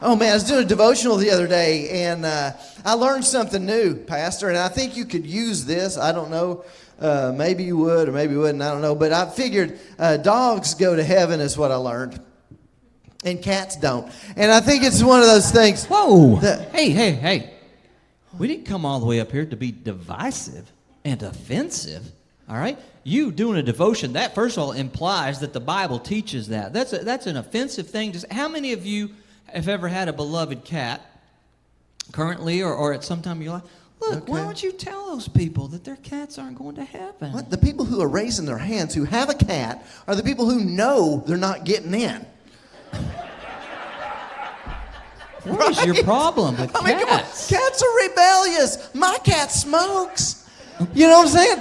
Oh, man, I was doing a devotional the other day, and I learned something new, Pastor, and I think you could use this. I don't know. Maybe you would or maybe you wouldn't. I don't know. But I figured dogs go to heaven is what I learned, and cats don't. And I think it's one of those things. Whoa. Hey. We didn't come all the way up here to be divisive and offensive, all right? You doing a devotion, that first of all implies that the Bible teaches that. That's an offensive thing. How many of you have ever had a beloved cat, currently or at some time in your life? Look, Okay. why don't you tell those people that their cats aren't going to heaven? What? The people who are raising their hands who have a cat are the people who know they're not getting in. What is your problem with I mean, come on. cats? Cats are rebellious. My cat smokes. You know what I'm saying?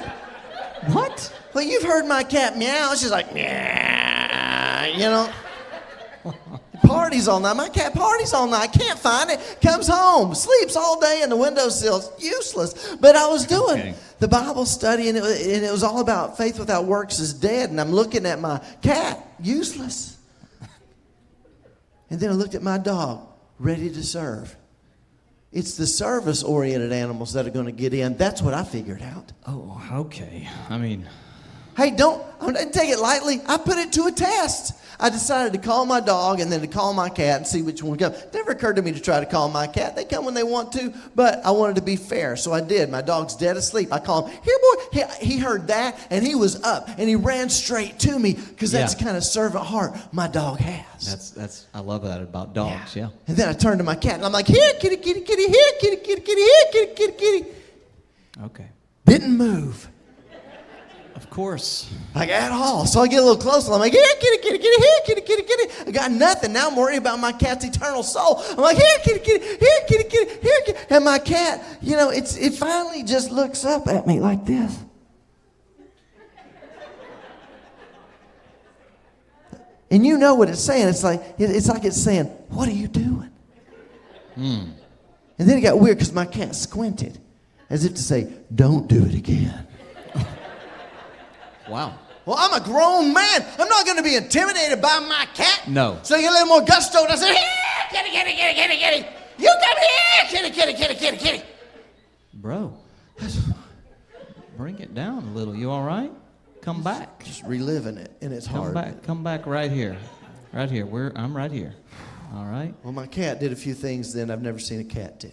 What? Well, you've heard my cat meow. She's like, meow, you know. Parties all night. My cat parties all night. Can't find it. Comes home. Sleeps all day in the windowsill. Useless. But I was doing the Bible study, and it was all about faith without works is dead. And I'm looking at my cat. Useless. And then I looked at my dog. Ready to serve. It's the service-oriented animals that are going to get in. That's what I figured out. Oh, okay. I mean... Hey, don't take it lightly. I put it to a test. I decided to call my dog and then to call my cat and see which one would come. It never occurred to me to try to call my cat. They come when they want to, but I wanted to be fair, so I did. My dog's dead asleep. I called him, here, boy. He heard that, and he was up, and he ran straight to me because that's the kind of servant heart my dog has. That's I love that about dogs, yeah. And then I turned to my cat, and I'm like, here, kitty, kitty, kitty, here, kitty, kitty, kitty, here, kitty, kitty, kitty. Okay. Didn't move. Of course. Like at all. So I get a little closer. I'm like, here, kitty, kitty, kitty, here, kitty, kitty, kitty. I got nothing. Now I'm worried about my cat's eternal soul. I'm like, here, kitty, kitty, here, kitty, kitty, here, kitty. And my cat, you know, it finally just looks up at me like this. And you know what it's saying. It's like it's saying, what are you doing? And then it got weird because my cat squinted as if to say, don't do it again. Wow. Well, I'm a grown man. I'm not going to be intimidated by my cat. No. So you get a little more gusto, and I said, here, kitty, kitty, kitty, kitty, kitty. You come here, kitty, kitty, kitty, kitty, kitty. Bro, bring it down a little. You all right? Come back. Just reliving it, and it's hard. Come back right here. Right here. I'm right here. All right? Well, my cat did a few things then I've never seen a cat do.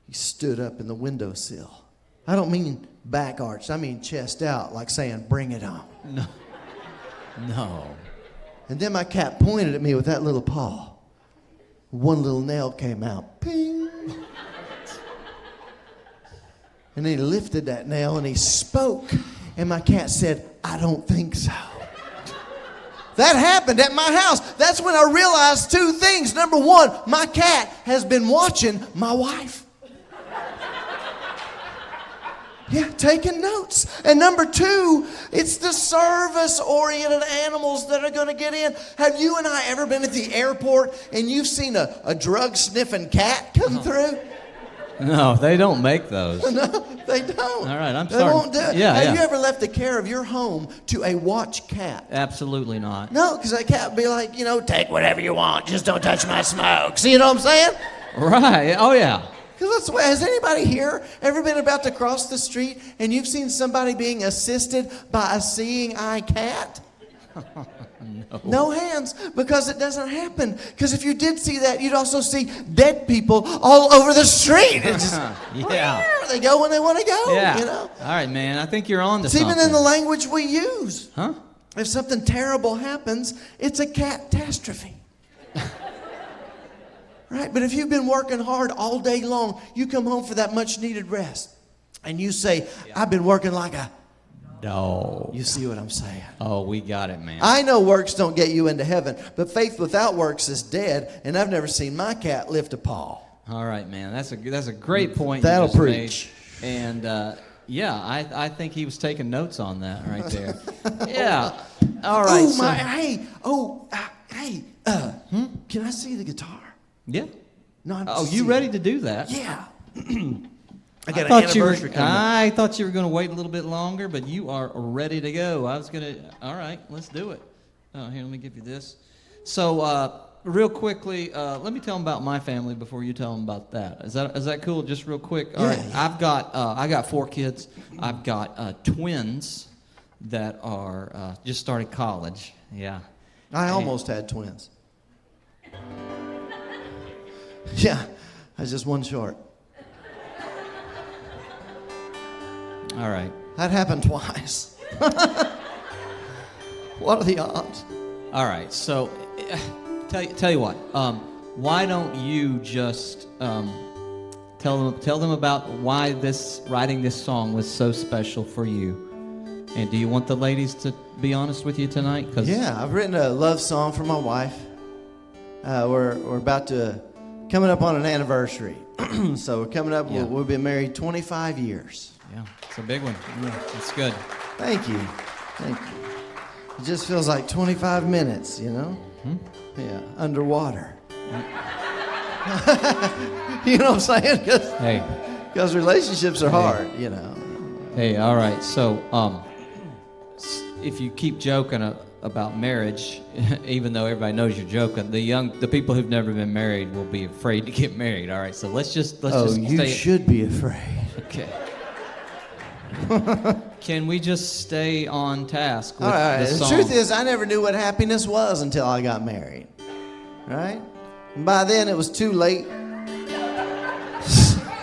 He stood up in the windowsill. I don't mean back arched. I mean chest out, like saying, bring it on. No. And then my cat pointed at me with that little paw. One little nail came out. Ping. And he lifted that nail and he spoke. And my cat said, I don't think so. That happened at my house. That's when I realized two things. Number one, my cat has been watching my wife. Yeah, taking notes. And number two, it's the service-oriented animals that are going to get in. Have you and I ever been at the airport and you've seen a drug-sniffing cat come through? No, they don't make those. No, they don't. All right, I'm They starting. won't do it. Yeah, Have yeah. you ever left the care of your home to a watch cat? Absolutely not. No, because that cat would be like, take whatever you want, just don't touch my smoke. See, you know what I'm saying? Right. Oh, yeah. Because that's what, has anybody here ever been about to cross the street and you've seen somebody being assisted by a seeing eye cat? No. No hands, because it doesn't happen. Because if you did see that, you'd also see dead people all over the street. It's just, Yeah. they go when they want to go, Yeah. you know. All right, man. I think you're on to It's something. even in the language we use. Huh? If something terrible happens, it's a catastrophe. Right? But if you've been working hard all day long, you come home for that much needed rest, and you say, I've been working like a... No. You see what I'm saying? Oh, we got it, man. I know works don't get you into heaven, but faith without works is dead, and I've never seen my cat lift a paw. All right, man. That's a great point. That'll you just preach. Made. And yeah, I think he was taking notes on that right there. Yeah. All right. Oh, so- my, hey, can I see the guitar? Yeah. No, I'm Oh, just you seeing- ready to do that? Yeah. I got an anniversary coming up. I thought you were going to wait a little bit longer, but you are ready to go. All right, let's do it. Oh, here, let me give you this. So real quickly, let me tell them about my family before you tell them about that. Is that cool? Just real quick. All right. I got 4 kids. I've got twins that are just started college. Yeah. I almost had twins. Yeah, I was just one short. All right. That happened twice. What are the odds? All right. So, tell you what. Why don't you just tell them about why writing this song was so special for you? And do you want the ladies to be honest with you tonight? Yeah, I've written a love song for my wife. We're about to coming up on an anniversary. So we're coming up. Yeah. We've been married 25 years. Yeah, it's a big one. Yeah, that's good. Thank you. Thank you. It just feels like 25 minutes, you know? Mm-hmm. Yeah, underwater. You know what I'm saying? Because relationships are hard, you know. Hey, all right. So, if you keep joking about marriage, even though everybody knows you're joking, the people who've never been married will be afraid to get married. All right. So let's just you stay. Should be afraid. Okay. Can we just stay on task with all right. the song? The truth is, I never knew what happiness was until I got married. Right? And by then, it was too late.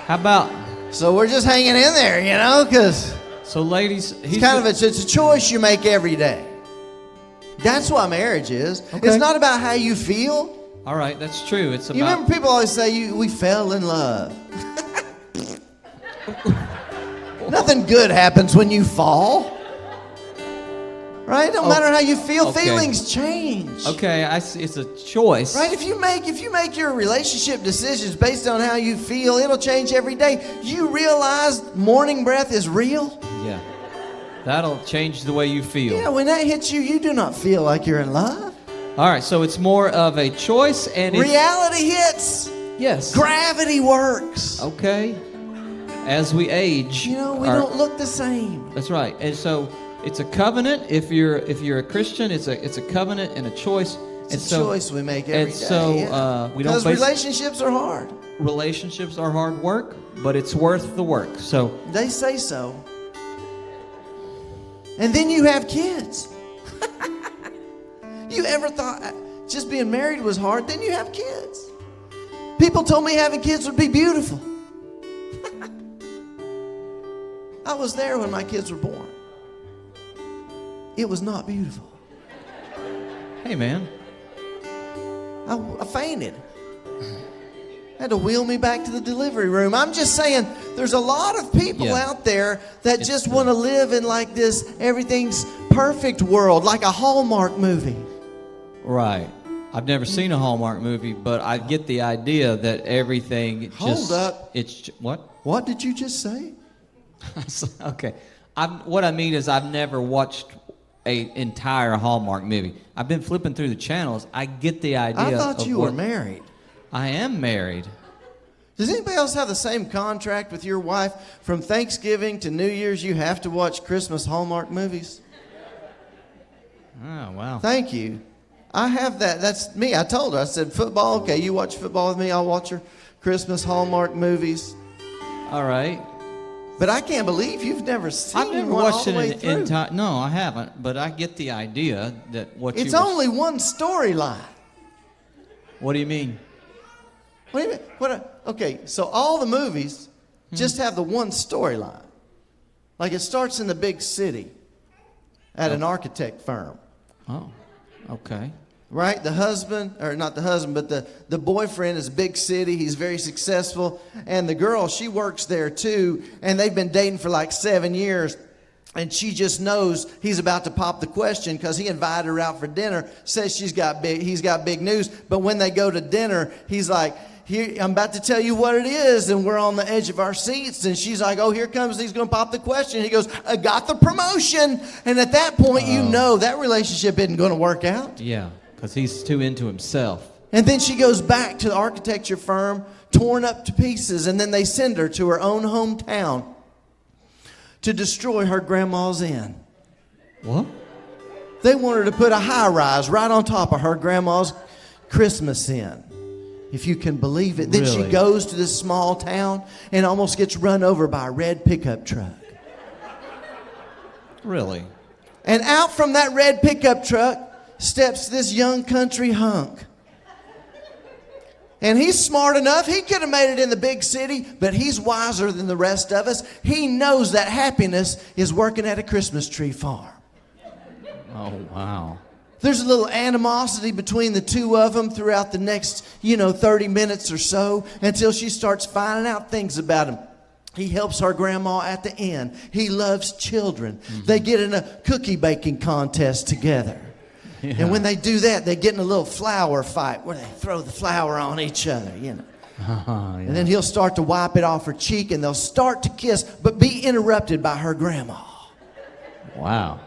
How about? So we're just hanging in there, you know, because So, ladies, it's a choice you make every day. That's what marriage is. Okay. It's not about how you feel. All right, that's true. It's about. You remember people always say we fell in love. Nothing good happens when you fall. Right? No matter how you feel, feelings change. Okay, I see. It's a choice. Right? If you make your relationship decisions based on how you feel, it'll change every day. You realize morning breath is real? Yeah. That'll change the way you feel. Yeah, when that hits you, you do not feel like you're in love. All right, so it's more of a choice and reality hits. Yes. Gravity works. Okay. As we age, you know, we don't look the same. That's right. And so it's a covenant. If you're a Christian, it's a covenant and a choice. It's a choice we make every day. And so we don't. Because relationships are hard. Relationships are hard work, but it's worth the work. So they say so. And then you have kids. You ever thought just being married was hard? Then you have kids. People told me having kids would be beautiful. I was there when my kids were born. It was not beautiful. Hey, man. I fainted. Had to wheel me back to the delivery room. I'm just saying, there's a lot of people out there that just want to live in like this everything's perfect world, like a Hallmark movie. Right. I've never seen a Hallmark movie, but I get the idea that everything Hold up. It's what? What did you just say? Okay. What I mean is I've never watched an entire Hallmark movie. I've been flipping through the channels. I get the idea. I thought you were married. I am married. Does anybody else have the same contract with your wife? From Thanksgiving to New Year's, you have to watch Christmas Hallmark movies? Oh, wow. Thank you. I have that. That's me. I told her. I said, football, okay, you watch football with me. I'll watch your Christmas Hallmark movies. All right. But I can't believe you've never seen I've never one watched all the way it through. entire. No, I haven't. But I get the idea that It's only one storyline. What do you mean? What do you mean? Okay, so all the movies just have the one storyline. Like it starts in the big city at an architect firm. Oh, okay. Right? The husband, or not the husband, but the boyfriend is big city. He's very successful. And the girl, she works there too. And they've been dating for like 7 years. And she just knows he's about to pop the question because he invited her out for dinner, says he's got big news. But when they go to dinner, he's like, here, I'm about to tell you what it is. And we're on the edge of our seats. And she's like, oh, here comes, he's going to pop the question. He goes, I got the promotion. And at that point, you know that relationship isn't going to work out. Yeah, because he's too into himself. And then she goes back to the architecture firm, torn up to pieces. And then they send her to her own hometown to destroy her grandma's inn. What? They want her to put a high rise right on top of her grandma's Christmas in. If you can believe it. Then she Really? goes to this small town and almost gets run over by a red pickup truck. Really? And out from that red pickup truck steps this young country hunk. And he's smart enough. He could have made it in the big city, but he's wiser than the rest of us. He knows that happiness is working at a Christmas tree farm. Oh, wow. There's a little animosity between the two of them throughout the next, 30 minutes or so until she starts finding out things about him. He helps her grandma at the end. He loves children. They get in a cookie baking contest together. Yeah. And when they do that, they get in a little flour fight where they throw the flour on each other, Yeah. And then he'll start to wipe it off her cheek and they'll start to kiss, but be interrupted by her grandma. Wow.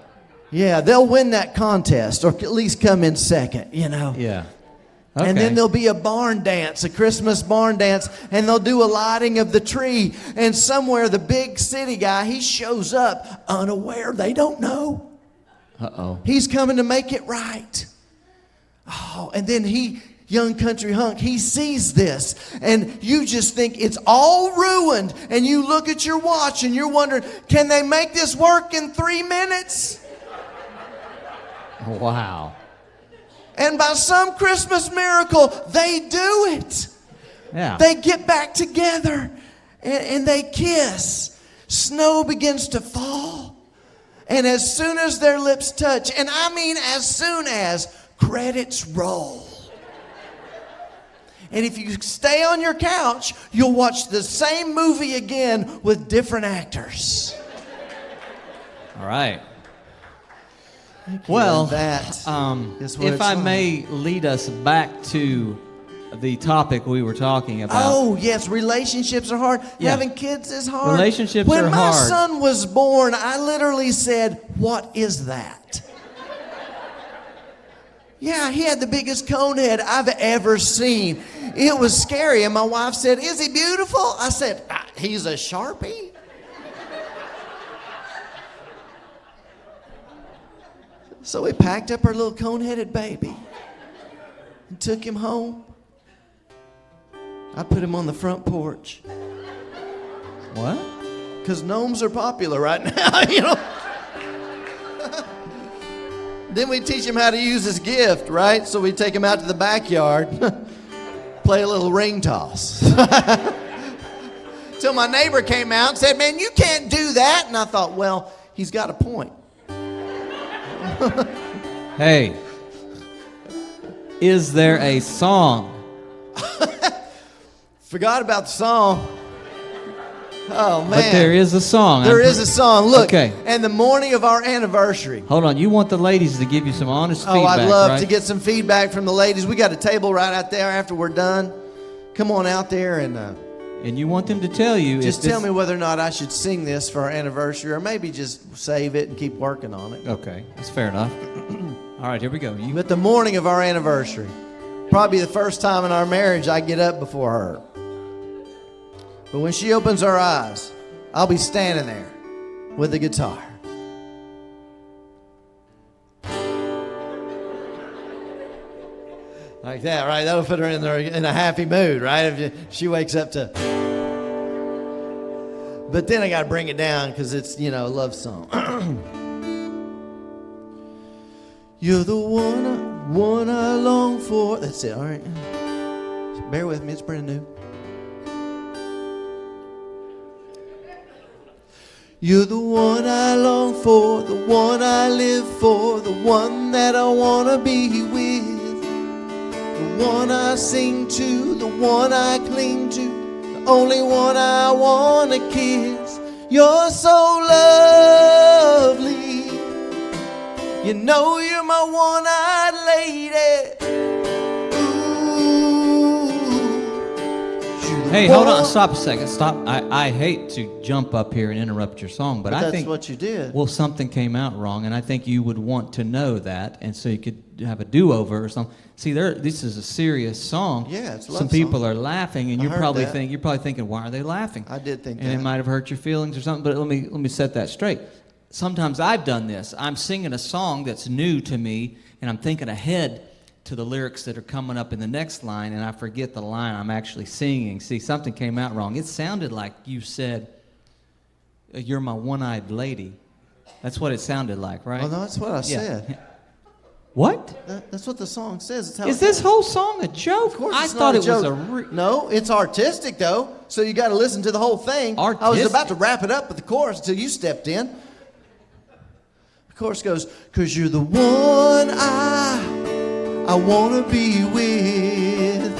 Yeah, they'll win that contest or at least come in second, Yeah. Okay. And then there'll be a barn dance, a Christmas barn dance, and they'll do a lighting of the tree. And somewhere the big city guy, he shows up unaware. They don't know. Uh-oh. He's coming to make it right. Oh, and then young country hunk, he sees this. And you just think it's all ruined. And you look at your watch and you're wondering, can they make this work in 3 minutes? Wow. And by some Christmas miracle, they do it. Yeah. They get back together and they kiss. Snow begins to fall. And as soon as their lips touch, and I mean as soon as, credits roll. And if you stay on your couch, you'll watch the same movie again with different actors. All right. Well, that is what if it's I like. may lead us back to the topic we were talking about. Oh, yes, relationships are hard. Yeah. Having kids is hard. Relationships when are my hard. son was born, I literally said, "What is that?" Yeah, he had the biggest cone head I've ever seen. It was scary. And my wife said, "Is he beautiful?" I said, "He's a Sharpie." So we packed up our little cone-headed baby and took him home. I put him on the front porch. What? Because gnomes are popular right now, Then we teach him how to use his gift, right? So we take him out to the backyard, play a little ring toss. Till my neighbor came out and said, "Man, you can't do that." And I thought, well, he's got a point. Hey, is there a song? Forgot about the song. Oh, man. But there is a song. There is a song. Look, Okay. and the morning of our anniversary. Hold on. You want the ladies to give you some honest feedback, Oh, I'd love right? to get some feedback from the ladies. We got a table right out there after we're done. Come on out there and And you want them to tell you. just if this- tell me whether or not I should sing this for our anniversary or maybe just save it and keep working on it. Okay, that's fair enough. All right, here we go. You But the morning of our anniversary, probably the first time in our marriage I get up before her. But when she opens her eyes, I'll be standing there with the guitar. Like that, right? That'll put her in a happy mood, right? If she wakes up to. But then I got to bring it down because it's, a love song. You're the one I long for. That's it, all right? Bear with me, it's brand new. You're the one I long for, the one I live for, the one that I want to be with. The one I sing to, the one I cling to, the only one I want to kiss. You're so lovely. You know you're my one-eyed lady. Ooh, you're the Hey, hold on. one- Stop a second. Stop. I hate to jump up here and interrupt your song, but I that's think what you did. well, something came out wrong, and I think you would want to know that, and so you could have a do-over or something. See, this is a serious song. Yeah, it's a love Some people are laughing, and I you're heard probably that. thinking, why are they laughing? I did think and that. it might have hurt your feelings or something. But let me set that straight. Sometimes I've done this. I'm singing a song that's new to me, and I'm thinking ahead to the lyrics that are coming up in the next line, and I forget the line I'm actually singing. See, something came out wrong. It sounded like you said, "You're my one-eyed lady." That's what it sounded like, right? Well, no, that's what I Yeah. said. What? That's what the song says. It's how Is this whole song a joke? Of course I it's thought not it was joke. No, it's artistic, though, so you got to listen to the whole thing. I was Artistic? about to wrap it up with the chorus until you stepped in. The chorus goes, "'Cause you're the one I want to be with."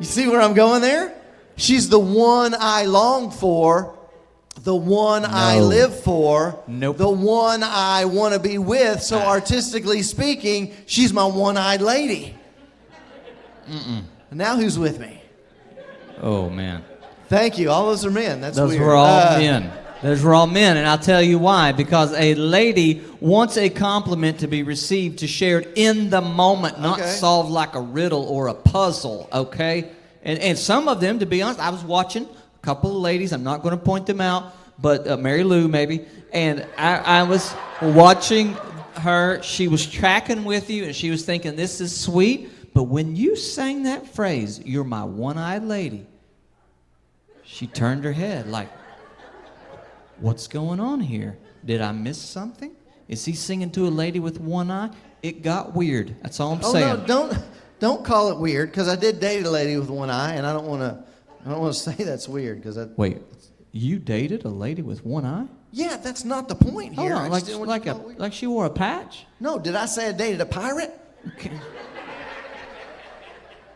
You see where I'm going there? She's the one I long for, the one I No. live for, Nope. the one I want to be with. So artistically speaking, she's my one-eyed lady. And now who's with me? Oh, man. Thank you. All those are men. That's Those weird. were all men. Those were all men, and I'll tell you why. Because a lady wants a compliment to be received, to shared in the moment, not Okay. solved like a riddle or a puzzle, okay? And some of them, to be honest, I was watching a couple of ladies. I'm not going to point them out, but Mary Lou maybe. And I was watching her. She was tracking with you, and she was thinking, this is sweet. But when you sang that phrase, "You're my one-eyed lady," she turned her head like, what's going on here? Did I miss something? Is he singing to a lady with one eye? It got weird. That's all I'm Oh saying. no! Don't call it weird, because I did date a lady with one eye, and I don't want to say that's weird, because that. Wait, you dated a lady with one eye? Yeah, that's not the point Hold here. I on, just didn't want you to call it weird. like she wore a patch? No, did I say I dated a pirate? Okay.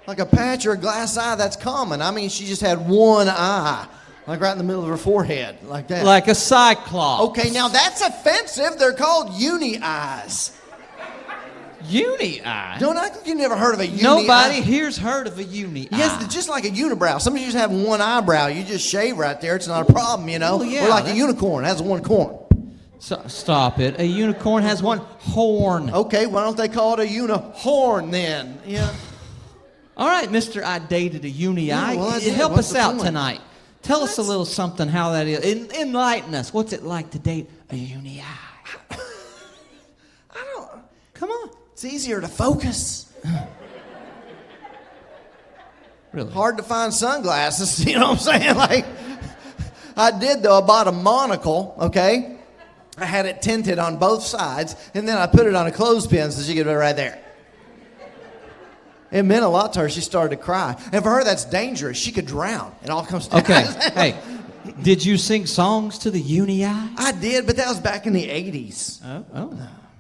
Like a patch or a glass eye, that's common. I mean, she just had one eye, like right in the middle of her forehead, like that. Like a cyclops. Okay, now that's offensive. They're called uni eyes. Uni eye. Don't act like you never heard of a uni Nobody eye. here's heard of a uni eye. Yes, it's just like a unibrow. Some of you just have one eyebrow. You just shave right there. It's not a problem, you know. Well, yeah, or like a that- unicorn has one corn. So, stop it. A unicorn has one horn. Okay, why don't they call it a unihorn then? Yeah. All right, mister, I dated a uni eye. well, I did. Help What's us the out point? tonight. Tell us a little something how that is. Enlighten us. What's it like to date a uni eye? I don't. Come on. It's easier to focus. Really? Hard to find sunglasses. You know what I'm saying? Like, I did though. I bought a monocle. Okay. I had it tinted on both sides, and then I put it on a clothespin so she could be right there. It meant a lot to her. She started to cry. And for her, that's dangerous. She could drown. It all comes down. Okay. Hey, did you sing songs to the uni eye? I did, but that was back in the 80s. Oh,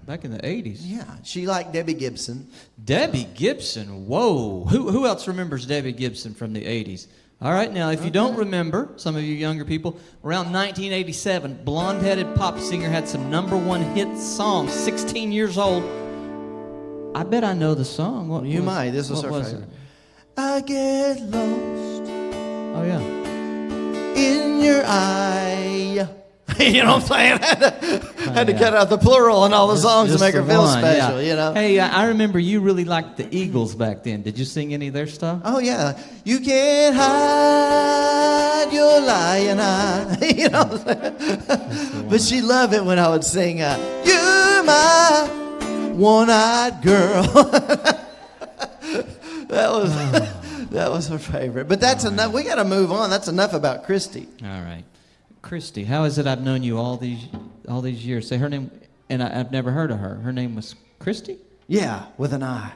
back in the 80s. Yeah. She liked Debbie Gibson. Debbie Gibson. Whoa. Who else remembers Debbie Gibson from the 80s? All right, now, if you don't remember, some of you younger people, around 1987, blonde-headed pop singer had some #1 hit songs, 16 years old. I bet I know the song. What You was- might. This was what her was favorite. it? I get lost Oh, yeah. in your eye. You know what I'm saying? Had to yeah. cut out the plural in all the songs to Just make her the feel one, special, yeah. you know? Hey, I remember you really liked the Eagles back then. Did you sing any of their stuff? Oh, yeah. You can't hide your lying eye. You know what I'm saying? But she loved it when I would sing, You're my one-eyed girl. That was her favorite. But that's enough. We got to move on. That's enough about Christy. All right. Christy, how is it I've known you all these years? Say her name, and I've never heard of her. Her name was Christy? Yeah, with an eye.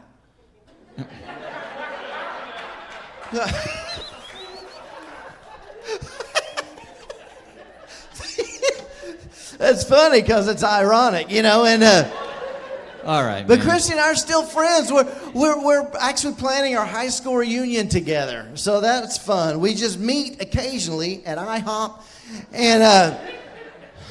That's funny because it's ironic, you know. And All right, but man. Christy and I are still friends. We're actually planning our high school reunion together, so that's fun. We just meet occasionally at IHOP, and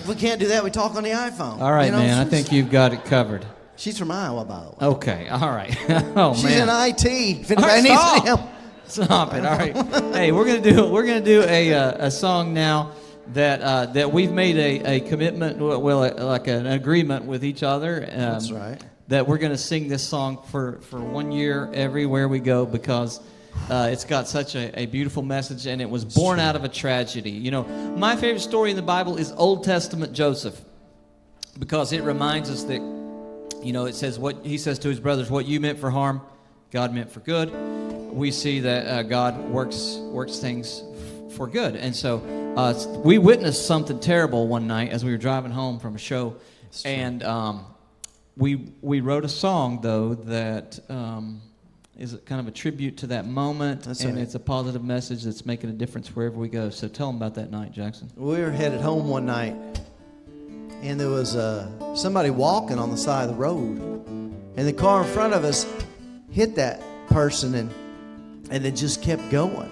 if we can't do that, we talk on the iPhone. All right, you know? man. I think you've got it covered. She's from Iowa, by the way. Okay. All right. Oh, She's man. in IT. If All right, anybody needs stop. any help. Stop it. All right. Hey, we're gonna do a song now that we've made a commitment, like an agreement with each other. That's right. That we're gonna sing this song for 1 year everywhere we go, because it's got such a beautiful message, and it was born out of a tragedy. You know, my favorite story in the Bible is Old Testament Joseph, because it reminds us that You know, it says what he says to his brothers, what you meant for harm, God meant for good. We see that God works things for good. And so we witnessed something terrible one night as we were driving home from a show. And we wrote a song, though, that is kind of a tribute to that moment. That's and right. it's a positive message that's making a difference wherever we go. So tell them about that night, Jackson. We were headed home one night, and there was somebody walking on the side of the road, and the car in front of us hit that person and it just kept going.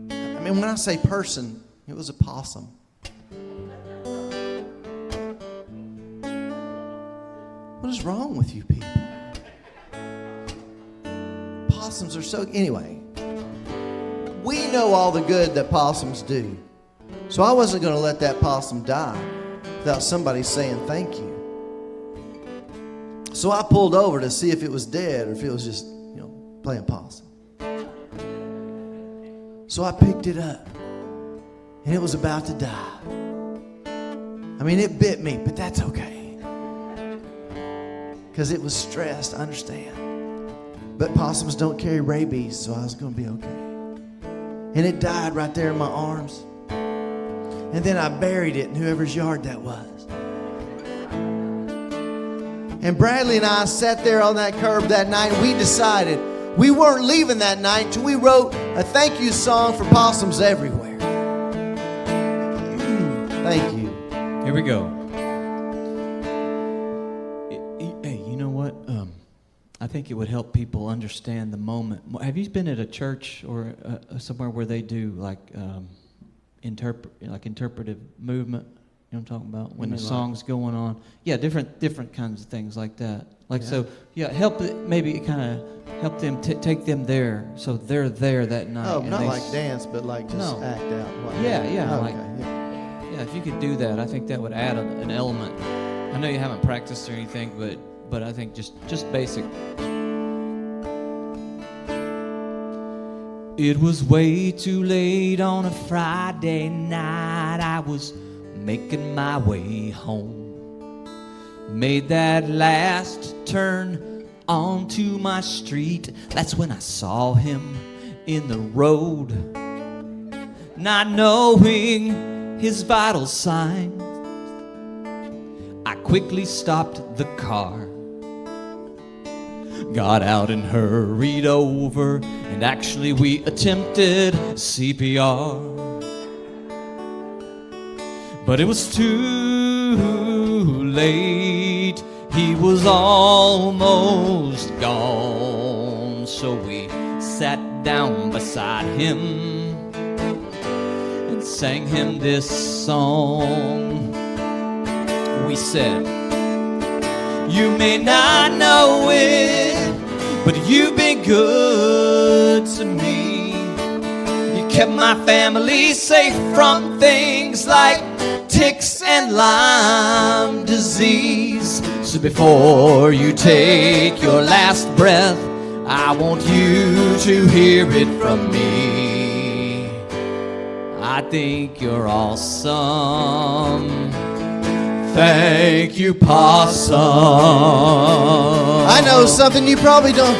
I mean, when I say person, it was a possum. What is wrong with you people? Possums are so... Anyway, we know all the good that possums do. So I wasn't going to let that possum die without somebody saying thank you. So I pulled over to see if it was dead or if it was just, playing possum. So I picked it up, and it was about to die. I mean, it bit me, but that's okay. Because it was stressed, I understand. But possums don't carry rabies, so I was going to be okay. And it died right there in my arms. And then I buried it in whoever's yard that was. And Bradley and I sat there on that curb that night, and we decided we weren't leaving that night until we wrote a thank you song for possums everywhere. Thank you. Here we go. Hey, you know what? I think it would help people understand the moment. Have you been at a church or somewhere where they do like interpretive movement? You know what I'm talking about? When the song's going on. Yeah, different kinds of things like that. Help help them take them there so they're there that night. Oh, not like dance, but like just act out. Yeah, if you could do that, I think that would add an element. I know you haven't practiced or anything, but I think just basic. It was way too late on a Friday night. I was making my way home. Made that last turn onto my street. That's when I saw him in the road. Not knowing his vital signs, I quickly stopped the car, got out and hurried over, and actually we attempted CPR. But it was too late, he was almost gone. So we sat down beside him and sang him this song. We said, you may not know it, but you've been good to me. You kept my family safe from things like ticks and Lyme disease. So before you take your last breath, I want you to hear it from me. I think you're awesome. Thank you, Possum. I know something you probably don't.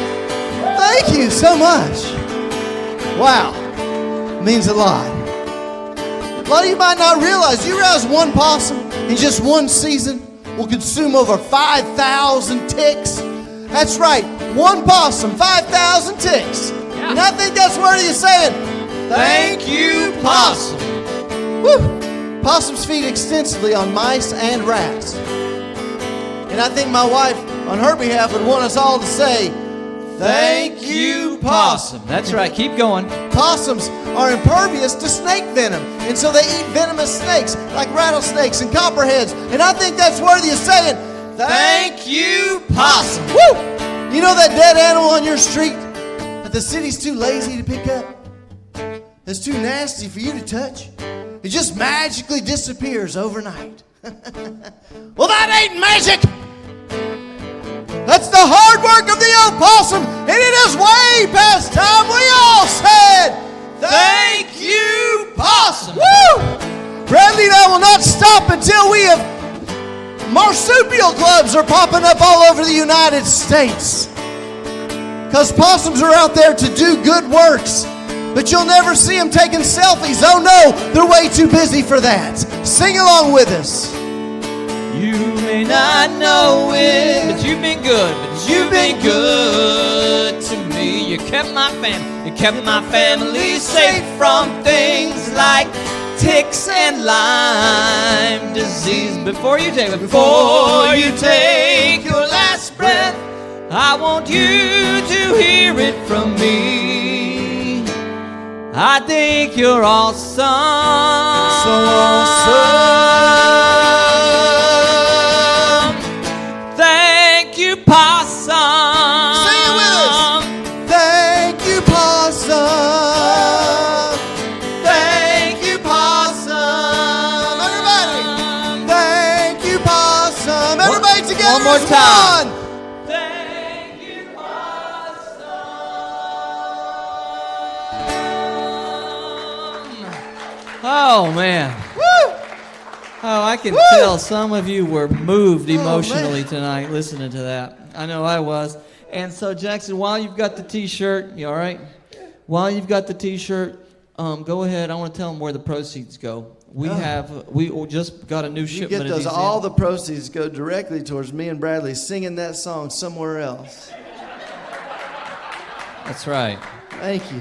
Thank you so much. Wow. Means a lot. A lot of you might not realize. You realize one possum in just one season will consume over 5,000 ticks? That's right. One possum, 5,000 ticks. Yeah. And I think that's worthy of saying, thank you, Possum. Woo! Possums feed extensively on mice and rats. And I think my wife, on her behalf, would want us all to say, thank you, Possum. That's right. Keep going. Possums are impervious to snake venom, and so they eat venomous snakes like rattlesnakes and copperheads. And I think that's worthy of saying, thank you, Possum. Woo! You know that dead animal on your street that the city's too lazy to pick up? That's too nasty for you to touch? It just magically disappears overnight. Well, that ain't magic. That's the hard work of the old possum, and it is way past time we all said, thank you, Possum. Woo! Bradley and I will not stop until we have Marsupial clubs are popping up all over the United States. Because possums are out there to do good works. But you'll never see them taking selfies. Oh no, they're way too busy for that. Sing along with us. You may not know it, but you've been good. But you've been good to me. You kept my family. You kept my family safe from things like ticks and Lyme disease. Before you take your last breath, I want you to hear it from me. I think you're awesome. So awesome. Thank you, Possum. Sing it with us. Thank you, Possum. Thank you, Possum. Everybody. Thank you, Possum. Everybody together. One more as time. one. Thank you, Possum. Oh, man. Woo! Oh, I can Woo! tell some of you were moved emotionally man. tonight listening to that. I know I was. And so, Jackson, while you've got the T-shirt, you all right? While you've got the T-shirt, go ahead. I want to tell them where the proceeds go. We just got a new You shipment get of those. these All in. the proceeds go directly towards me and Bradley singing that song somewhere else. That's right. Thank you.